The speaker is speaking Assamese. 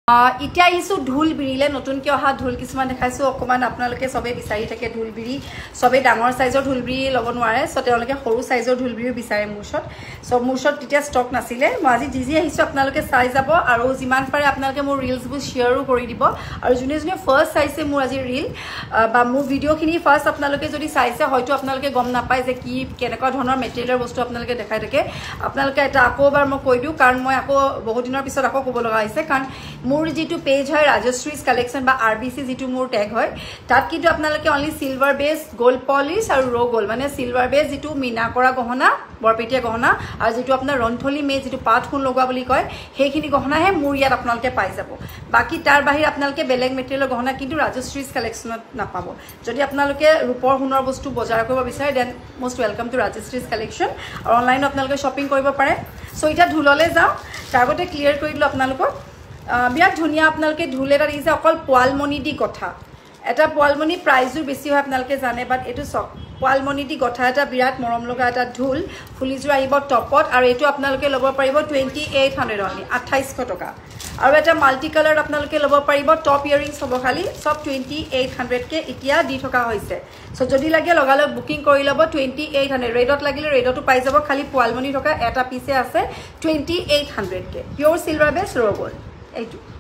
ইতিয়া আহিছো ঢোলবিৰিলে নতুনকৈ অহা ঢোল কিছুমান দেখাইছো অকমান আপোনালোকে সবে বিচাৰি থাকে ঢোলবিৰি সবে ডাঙৰ সাইজৰ ঢোলবিৰি ল'ব নোৱাৰে সো তেওঁলোকে সৰু সাইজৰ ঢোলবিৰি বিচাৰে মুৰছত সো মুৰছত তেতিয়া ষ্টক নাছিলে মই আজি জিজি আহিছো আপোনালোকে চাই যাব আৰু যিমান পাৰে আপোনালোকে মোৰ ৰিলস বু শেয়াৰো কৰি দিব আৰু জুনে জুনে ফাৰ্স্ট চাইছে মোৰ আজি ৰিল বা মোৰ ভিডিওখিনি ফাৰ্স্ট আপোনালোকে যদি চাইছে হয়তো আপোনালোকে গম নাপায় যে কি কেনেকুৱা ধৰণৰ মেটেৰিয়েলৰ বস্তু আপোনালোকে দেখাই থাকে আপোনালোকে এটা আকৌবাৰ মই কৈ দিও কাৰণ মই আকৌ বহুত দিনৰ পিছত আকৌ ক'ব লগা হৈছে কাৰণ মোৰ যেটো পেজ হয় ৰাজশ্ৰীজ কালেকশন বা আৰবিসি যেটো মোৰ ট্যাগ হয় তাত কিন্তু আপোনালোকে only silver base gold polish আৰু ৰ গোল্ড মানে সিলভাৰ বেস যেটো মিনা কৰা গহনা বৰপেটিয়া গহনা আৰু যেটো আপোনাৰ ৰন্থলি মে যেটো পাত খুন লগোৱা বুলি কয় হেখিনি গহনাহে মোৰ ইয়াত আপোনালোকে পাই যাব বাকি তাৰ বাহিৰ আপোনালোকে বেলেগ মেটেৰিয়েলৰ গহনা কিন্তু ৰাজশ্ৰীজ কালেকশনত নাপাব যদি আপোনালোকে ৰূপৰ হুনৰ বস্তু বজাৰ কৰিব বিচাৰে then most welcome to Rajshree's collection আৰু অনলাইন আপোনালোকে শপিং কৰিব পাৰে সো এটা ঢুললে যাও তাৰগতে ক্লিয়াৰ কৰি দিলো আপোনালোকক বিৰাট ধুনিয়া আপোনালোকে ঢোল এটা দিছে অকল পোৱালমণি দি কথা এটা পোৱালমণি প্ৰাইজো বেছি হয় আপোনালোকে জানে বাট এটো সক পোৱালমণি দি কথা এটা বিৰাট মৰম লগা এটা ঢোল ফুলিজু আহিব টপত আৰু এটো আপোনালোকে ল'ব পাৰিব 2800 অনলি 2800 টকা আৰু এটা মাল্টি কালাৰ আপোনালোকে ল'ব পাৰিব টপ ইয়াৰিংছ হ'ব খালি সব 2800 কে এতিয়া দি থকা হৈছে সো যদি লাগে লগালগ বুকিং কৰি ল'ব 2800 ৰেডত লাগিলে ৰেডটো পাই যাব খালি পোৱালমণি থকা এটা পিছে আছে 2800 কে পিওৰ সিলভাৰ বেস ৰ গোল্ড এইটো